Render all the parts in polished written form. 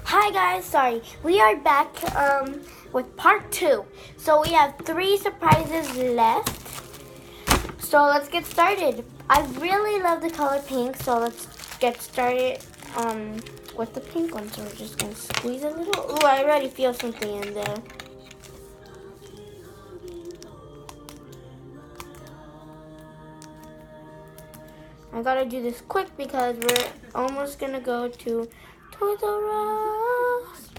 Hi guys, sorry. We are back with part 2. So we have 3 surprises left. So let's get started. I really love the color pink, so let's get started with the pink one. So we're just going to squeeze a little. Ooh, I already feel something in there. I gotta do this quick because we're almost gonna go to Toys R Us.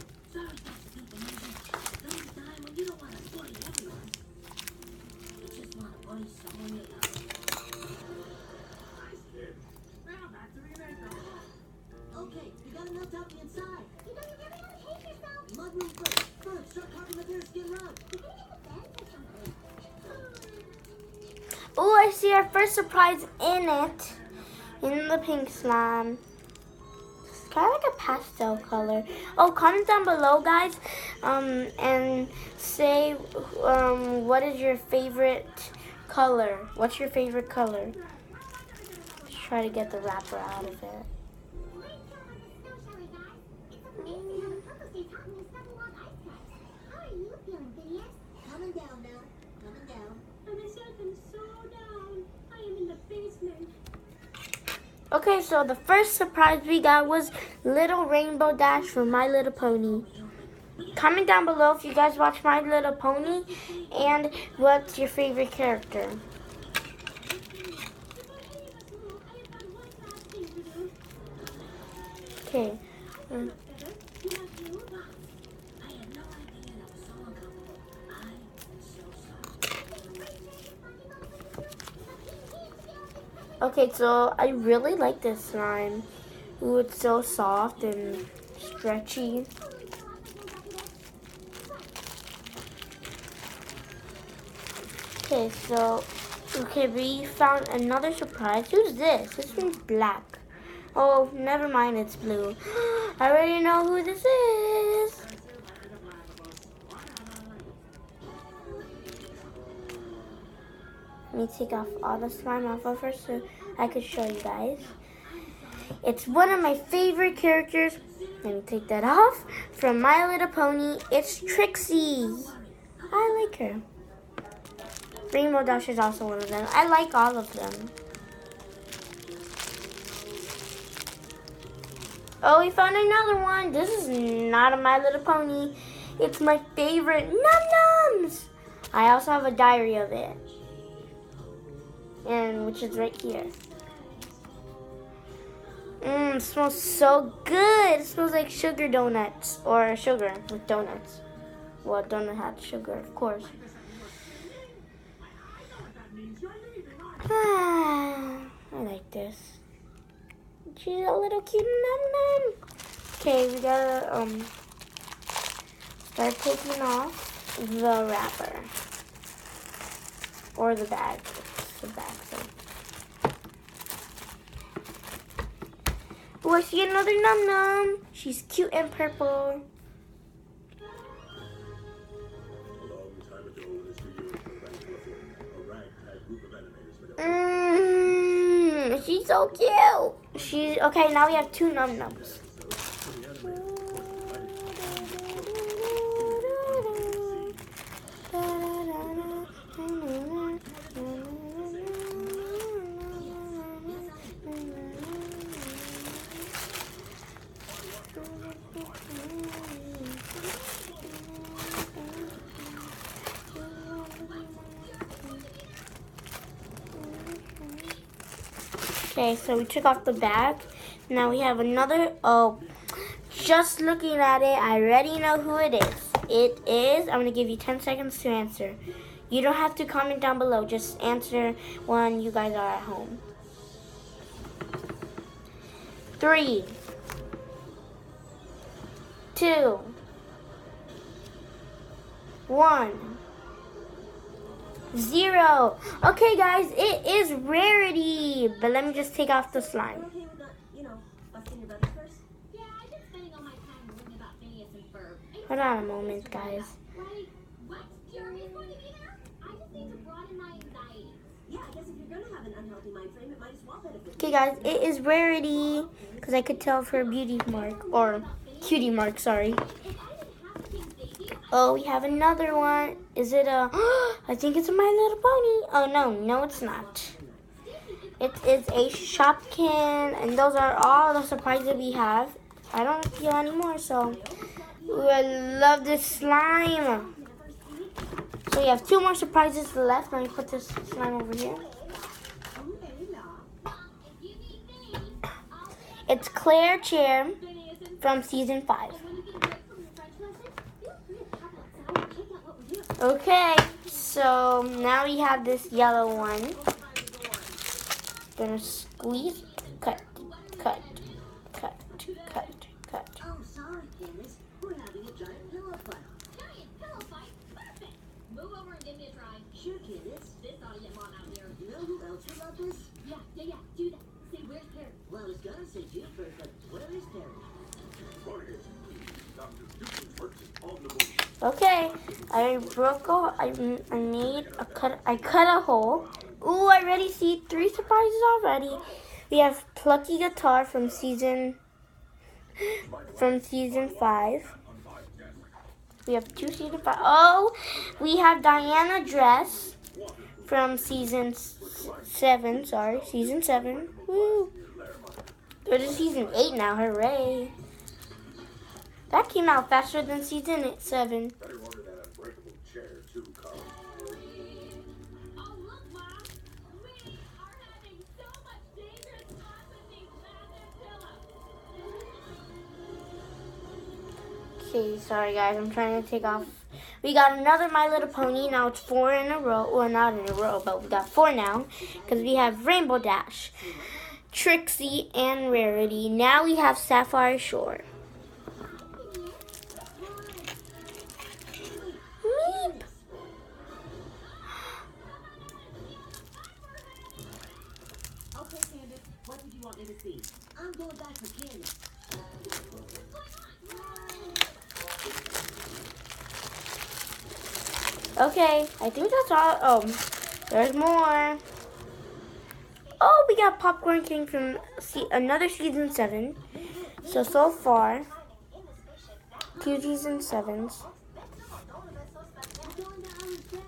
Okay, you got enough to help me inside. You know you really gotta hate yourself. Mudroom first. First, start carving the deer skin rug. You gotta get the band or something. Oh, I see our first surprise in it. In the pink slime. It's kind of like a pastel color. Oh, comment down below, guys, and say what is your favorite color? What's your favorite color? Let's try to get the wrapper out of it. Coming down now. Coming down. I myself am so down. I am in the basement. Okay, so the first surprise we got was Little Rainbow Dash from My Little Pony. Comment down below if you guys watch My Little Pony and what's your favorite character. Okay. Okay, so I really like this slime. Ooh, it's so soft and stretchy. Okay, we found another surprise. Who's this? This one's black. Oh, never mind, it's blue. I already know who this is. Let me take off all the slime off of her so I could show you guys. It's one of my favorite characters. Let me take that off. From My Little Pony, it's Trixie. I like her. Rainbow Dash is also one of them. I like all of them. Oh, we found another one. This is not a My Little Pony. It's my favorite, Num Nums. I also have a diary of it. And which is right here. It smells so good. It smells like sugar donuts or sugar with donuts. Well, donut has sugar, of course. I like this. She's a little cute num num. Okay, we gotta start taking off the wrapper or the bag. The bag thing. Oh, I see another Num Num. She's cute and purple. She's so cute. She's okay. Now we have 2 Num Nums. Okay, so we took off the bag. Now we have another. Oh, just looking at it, I already know who it is. It is, I'm going to give you 10 seconds to answer. You don't have to comment down below. Just answer when you guys are at home. 3, 2, 1. 0. Okay, guys, it is Rarity. But let me just take off the slime. Okay with not, busting your brothers first? Yeah, I've been spending all my time worrying about Phineas and Ferb. Hold on a moment, guys. Like, what? Jeremy's going to be there? I just need to broaden my anxiety. Yeah, I guess if you're gonna have an unhealthy mind frame, it might as well benefit. Okay, guys, it is Rarity. Because I could tell for a beauty mark. Or Cutie mark, sorry. If I didn't have a pink baby, Oh, we have another one. Is it a... I think it's a My Little Pony. Oh, no, it's not. It is a Shopkin, and those are all the surprises we have. I don't feel anymore, so... Ooh, I love this slime. So we have 2 more surprises left. Let me put this slime over here. if you need me, It's Claire Chair Phineas and from season 5. when you get a break from your French lesson, feel free to pop outside and check out what we're doing. Okay, so now we have this yellow one. Gonna squeeze, cut, cut, cut, cut, cut. Oh, sorry, Candace. We're having a giant pillow fight. Giant pillow fight, perfect. Move over and give me a try. Sure, Candace. This ought to get Mom out here. You know who else would love this? Yeah, do that. Say, where's Perry? Well, I was gonna say June first, but where is Perry? Okay, I broke a, I made a cut, I cut a hole. Ooh, I already see 3 surprises already. We have Plucky Guitar from season 5. We have 2 season 5. Oh, we have Diana Dress from season 7. Sorry, season 7. Woo. We're to season 8 now. Hooray! That came out faster than season 7. Oh, look, Mom. We are having so much dangerous fun with these massive pillows. Okay, sorry guys, I'm trying to take off. We got another My Little Pony. Now it's 4 in a row. Well, not in a row, but we got 4 now. Because we have Rainbow Dash, Trixie, and Rarity. Now we have Sapphire Shore. Meep. Okay, Candace. What did you want me to see? I'm going back for Candace. Okay, I think that's all. Oh, there's more. Oh, we got Popcorn King from another season 7. So far, 2 season 7s. I'm going to Alice Bay.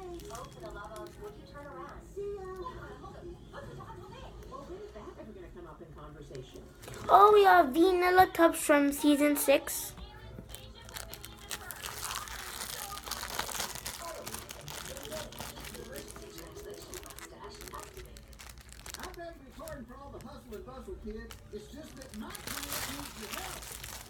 See ya. Well, when's that ever gonna come up in conversation? Oh, we have Vanilla Tubs from season 6. I beg your pardon for all the hustle and bustle, kid. It's just that my client needs your help.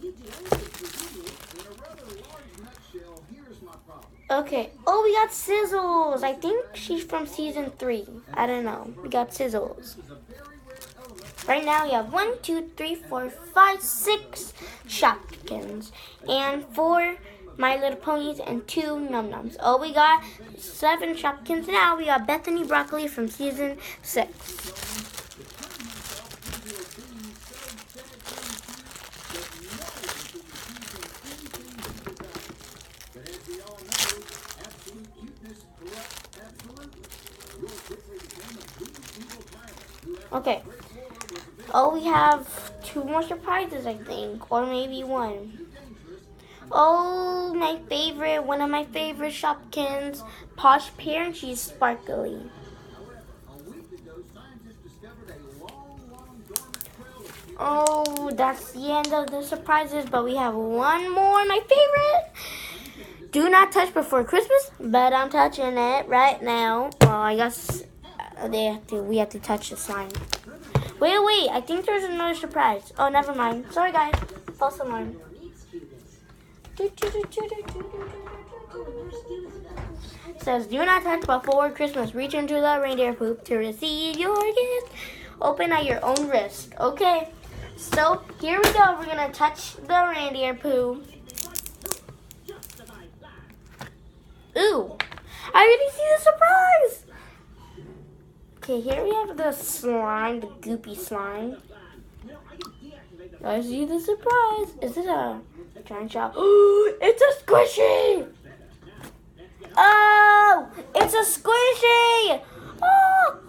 You do anything for you. In a rather large nutshell, here's my problem. Okay. Oh, we got Sizzles. I think she's from season 3. I don't know. We got Sizzles. This is a very rare element. Right now we have 1, 2, 3, 4, 5, 6 Shopkins and 4 My Little Ponies and 2 Num Nums. Oh, we got 7 Shopkins now. We got Bethany Broccoli from season 6. But as we all know, absolute cuteness corrupts absolutely. Will quickly became a brutal evil tyrant who after Okay. great war was a bit Oh, we have 2 more surprises, I think, or maybe 1. dangerous. Oh, my favorite, one of my favorite Shopkins, Posh Pear, and she's sparkly. However, a week ago, scientists discovered a long dormant trail of cute Oh, that's the end of the surprises, but we have 1 more, my favorite. Do not touch before Christmas, but I'm touching it right now. Well, I guess we have to touch the slime. Wait, I think there's another surprise. Oh, never mind. Sorry, guys. False alarm. Needs cuteness. Says, do not touch before Christmas. Reach into the reindeer poop to receive your gift. Open at your own risk. Okay, so here we go. We're going to touch the reindeer poo. Ooh, I already see the surprise. Okay, here we have the slime, the goopy slime. I see the surprise. Is it a giant shot? It's a squishy. Oh, it's a squishy. Oh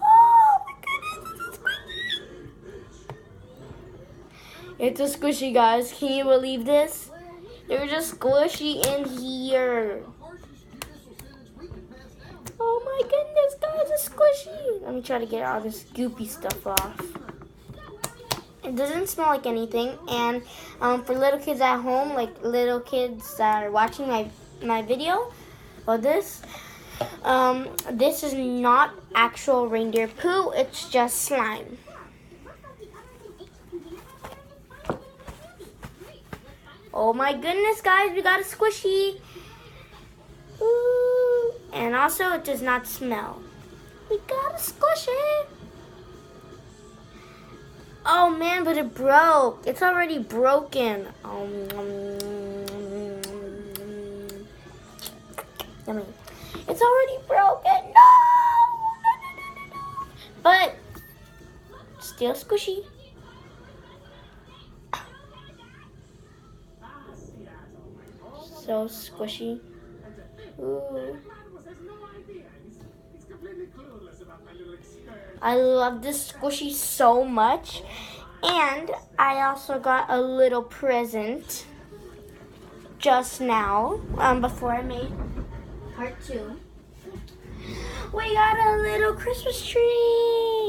my goodness, it's a squishy. It's a squishy, guys. Can you believe this? Well, They're just squishy in here. Oh my goodness, guys, it's squishy. Let me try to get all this goopy stuff off. It doesn't smell like anything. And for little kids at home, like little kids that are watching my video, or this is not actual reindeer poo. It's just slime. Oh my goodness, guys, we got a squishy. Ooh. And also, it does not smell. We got a squishy. Oh man, but it broke. It's already broken. Yummy. It's already broken. No! No. But still squishy. So squishy. Ooh. I love this squishy so much. And I also got a little present just now, before I made part 2. We got a little Christmas tree.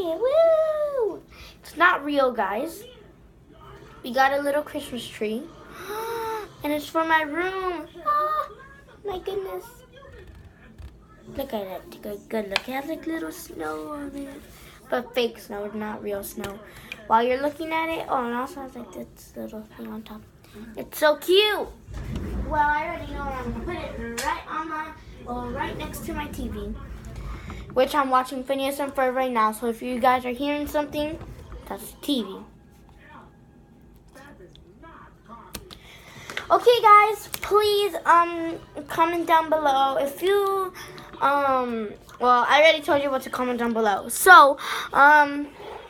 Woo! It's not real, guys. We got a little Christmas tree. And it's for my room. Oh, my goodness. Look at it. Take a good look. It has like little snow on it. But fake snow, not real snow. While you're looking at it, oh, and also has like this little thing on top. It's so cute. Well, I already know I'm going to put it right on right next to my TV. Which I'm watching Phineas and Ferb right now. So if you guys are hearing something, that's the TV. Okay, guys, please comment down below if you well, I already told you what to comment down below. So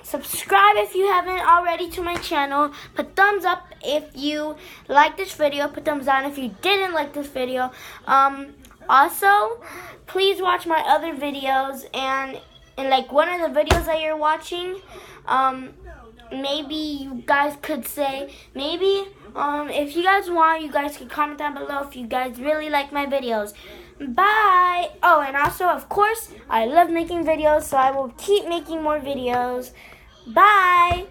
subscribe if you haven't already to my channel. Put thumbs up if you like this video. Put thumbs down if you didn't like this video. Also, please watch my other videos, and in like one of the videos that you're watching, maybe you guys could say, maybe if you guys want, you guys can comment down below if you guys really like my videos. Bye! Oh, and also, of course, I love making videos, so I will keep making more videos. Bye!